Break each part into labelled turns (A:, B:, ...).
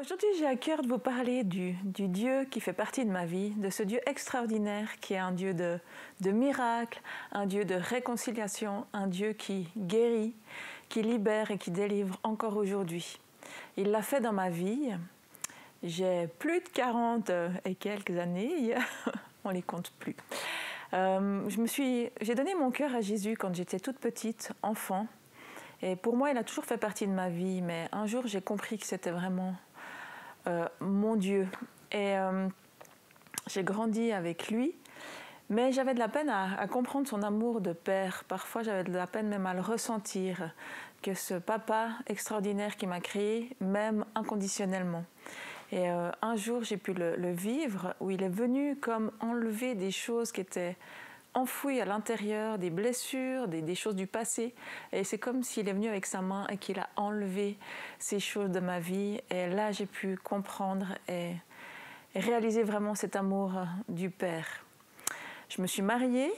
A: Aujourd'hui, j'ai à cœur de vous parler du Dieu qui fait partie de ma vie, de ce Dieu extraordinaire qui est un Dieu de miracles, un Dieu de réconciliation, un Dieu qui guérit, qui libère et qui délivre encore aujourd'hui. Il l'a fait dans ma vie. J'ai plus de 40 et quelques années, on ne les compte plus. J'ai donné mon cœur à Jésus quand j'étais toute petite, enfant. Et pour moi, il a toujours fait partie de ma vie. Mais un jour, j'ai compris que c'était vraiment mon Dieu. Et j'ai grandi avec lui. Mais j'avais de la peine à comprendre son amour de père. Parfois, j'avais de la peine même à le ressentir, que ce papa extraordinaire qui m'a créé m'aime inconditionnellement. Et un jour, j'ai pu le vivre, où il est venu comme enlever des choses qui étaient enfouies à l'intérieur, des blessures, des choses du passé. Et c'est comme s'il est venu avec sa main et qu'il a enlevé ces choses de ma vie. Et là, j'ai pu comprendre et réaliser vraiment cet amour du Père. Je me suis mariée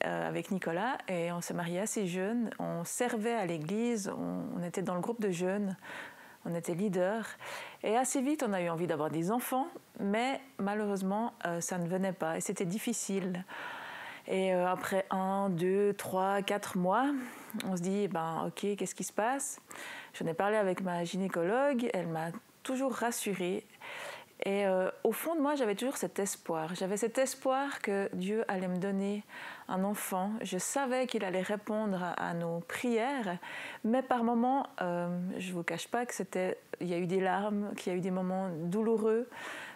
A: avec Nicolas et on s'est mariés assez jeunes. On servait à l'église, on était dans le groupe de jeunes. On était leader et assez vite on a eu envie d'avoir des enfants, mais malheureusement ça ne venait pas et c'était difficile. Et après 1, 2, 3, 4 mois, on se dit ok, qu'est-ce qui se passe? J'en ai parlé avec ma gynécologue, elle m'a toujours rassurée. Et au fond de moi, j'avais toujours cet espoir. J'avais cet espoir que Dieu allait me donner un enfant. Je savais qu'il allait répondre à nos prières, mais par moments, je ne vous cache pas il y a eu des larmes, qu'il y a eu des moments douloureux,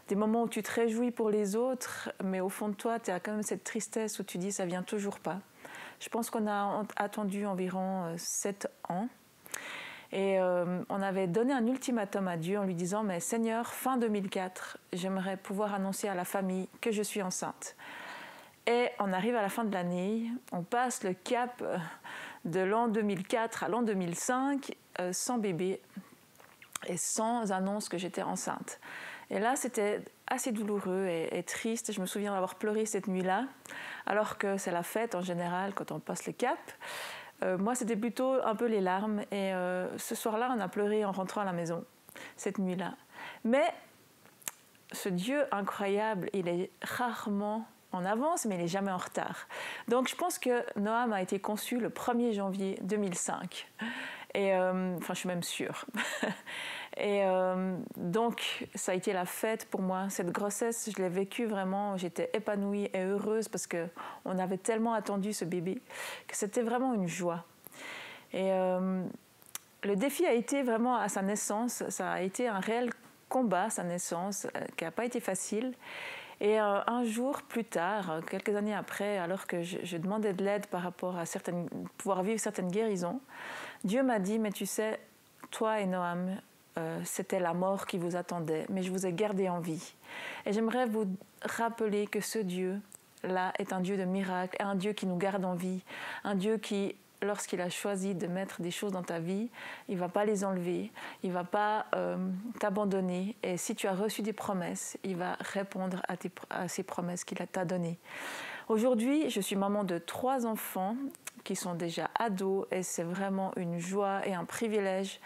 A: des moments où tu te réjouis pour les autres, mais au fond de toi, tu as quand même cette tristesse où tu dis « ça ne vient toujours pas ». Je pense qu'on a attendu environ 7 ans. Et on avait donné un ultimatum à Dieu en lui disant « Mais Seigneur, fin 2004, j'aimerais pouvoir annoncer à la famille que je suis enceinte. » Et on arrive à la fin de l'année, on passe le cap de l'an 2004 à l'an 2005 sans bébé et sans annonce que j'étais enceinte. Et là, c'était assez douloureux et triste. Je me souviens d'avoir pleuré cette nuit-là, alors que c'est la fête en général quand on passe le cap. Moi, c'était plutôt un peu les larmes. Et ce soir-là, on a pleuré en rentrant à la maison, cette nuit-là. Mais ce Dieu incroyable, il est rarement en avance, mais il n'est jamais en retard. Donc, je pense que Noam a été conçu le 1er janvier 2005. Et je suis même sûre. Et donc, ça a été la fête pour moi. Cette grossesse, je l'ai vécue vraiment. J'étais épanouie et heureuse parce qu'on avait tellement attendu ce bébé que c'était vraiment une joie. Et le défi a été vraiment à sa naissance. Ça a été un réel combat, sa naissance, qui n'a pas été facile. Et un jour plus tard, quelques années après, alors que je demandais de l'aide par rapport à pouvoir vivre certaines guérisons, Dieu m'a dit « Mais tu sais, toi et Noam, c'était la mort qui vous attendait, mais je vous ai gardé en vie. » Et j'aimerais vous rappeler que ce Dieu-là est un Dieu de miracles, un Dieu qui nous garde en vie, un Dieu qui, lorsqu'il a choisi de mettre des choses dans ta vie, il ne va pas les enlever, il ne va pas t'abandonner. Et si tu as reçu des promesses, il va répondre à ces promesses qu'il t'a données. Aujourd'hui, je suis maman de 3 enfants qui sont déjà ados et c'est vraiment une joie et un privilège.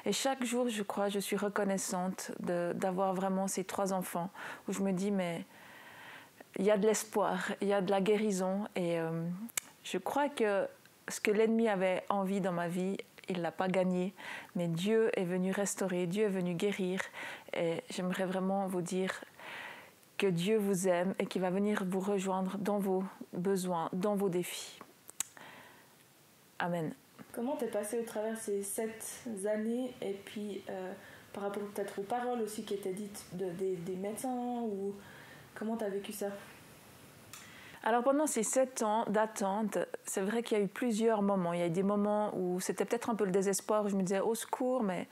A: Et chaque jour, je crois, je suis reconnaissante d'avoir vraiment ces 3 enfants où je me dis, mais il y a de l'espoir, il y a de la guérison. Et je crois que ce que l'ennemi avait envie dans ma vie, il ne l'a pas gagné. Mais Dieu est venu restaurer, Dieu est venu guérir. Et j'aimerais vraiment vous dire que Dieu vous aime et qu'il va venir vous rejoindre dans vos besoins, dans vos défis. Amen.
B: Comment t'es passé au travers ces 7 années et puis par rapport peut-être aux paroles aussi qui étaient dites des médecins ou comment t'as vécu ça?
A: Alors pendant ces 7 ans d'attente, c'est vrai qu'il y a eu plusieurs moments. Il y a eu des moments où c'était peut-être un peu le désespoir, où je me disais au secours, mais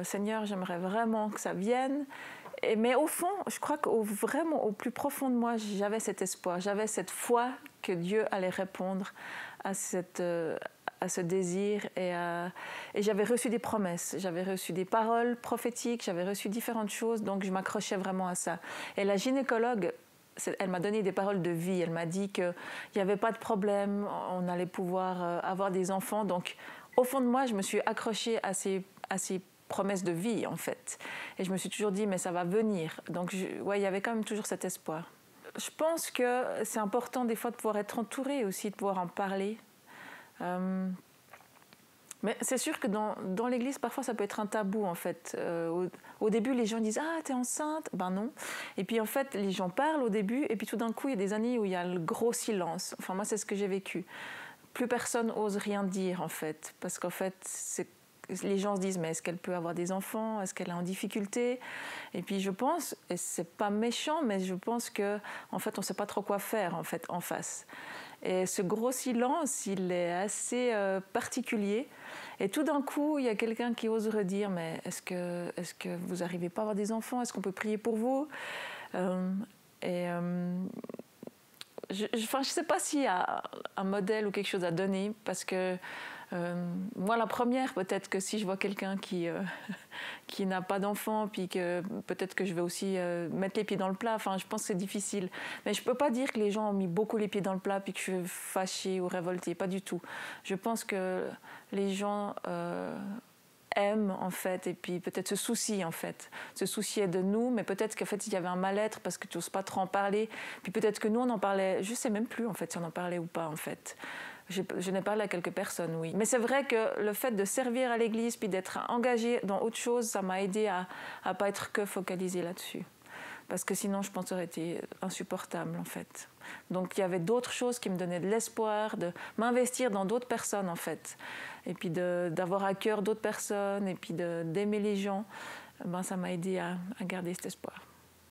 A: Seigneur, j'aimerais vraiment que ça vienne. Mais au fond, je crois vraiment au plus profond de moi, j'avais cet espoir, j'avais cette foi que Dieu allait répondre à ce désir. Et j'avais reçu des promesses, j'avais reçu des paroles prophétiques, j'avais reçu différentes choses, donc je m'accrochais vraiment à ça. Et la gynécologue, elle m'a donné des paroles de vie, elle m'a dit qu'il n'y avait pas de problème, on allait pouvoir avoir des enfants. Donc au fond de moi, je me suis accrochée à ces promesse de vie, en fait. Et je me suis toujours dit, mais ça va venir. Donc, ouais, il y avait quand même toujours cet espoir. Je pense que c'est important des fois de pouvoir être entouré aussi, de pouvoir en parler. Mais c'est sûr que dans l'église, parfois, ça peut être un tabou, en fait. Au début, les gens disent « Ah, t'es enceinte ?» Ben non. Et puis, en fait, les gens parlent au début, et puis tout d'un coup, il y a des années où il y a le gros silence. Enfin, moi, c'est ce que j'ai vécu. Plus personne n'ose rien dire, en fait. Parce qu'en fait, les gens se disent « Mais est-ce qu'elle peut avoir des enfants? Est-ce qu'elle est en difficulté ?» Et puis, je pense, et c'est pas méchant, mais je pense qu'en fait, on ne sait pas trop quoi faire, en fait, en face. Et ce gros silence, il est assez particulier. Et tout d'un coup, il y a quelqu'un qui ose redire « Mais est-ce que vous n'arrivez pas à avoir des enfants? Est-ce qu'on peut prier pour vous ?» Je ne sais pas s'il y a un modèle ou quelque chose à donner, parce que moi, la première, peut-être que si je vois quelqu'un qui n'a pas d'enfant, puis que peut-être que je vais aussi mettre les pieds dans le plat. Enfin, je pense que c'est difficile. Mais je ne peux pas dire que les gens ont mis beaucoup les pieds dans le plat, puis que je suis fâchée ou révoltée. Pas du tout. Je pense que les gens aiment, en fait, et puis peut-être se soucient, en fait. Se soucier de nous, mais peut-être qu'en fait, il y avait un mal-être parce que tu n'oses pas trop en parler. Puis peut-être que nous, on en parlait... Je ne sais même plus, en fait, si on en parlait ou pas, en fait. Je n'ai parlé à quelques personnes, oui. Mais c'est vrai que le fait de servir à l'église puis d'être engagée dans autre chose, ça m'a aidé à ne pas être que focalisée là-dessus. Parce que sinon, je pense que ça aurait été insupportable, en fait. Donc, il y avait d'autres choses qui me donnaient de l'espoir, de m'investir dans d'autres personnes, en fait. Et puis d'avoir à cœur d'autres personnes, et puis d'aimer les gens. Ben, ça m'a aidé à garder cet espoir.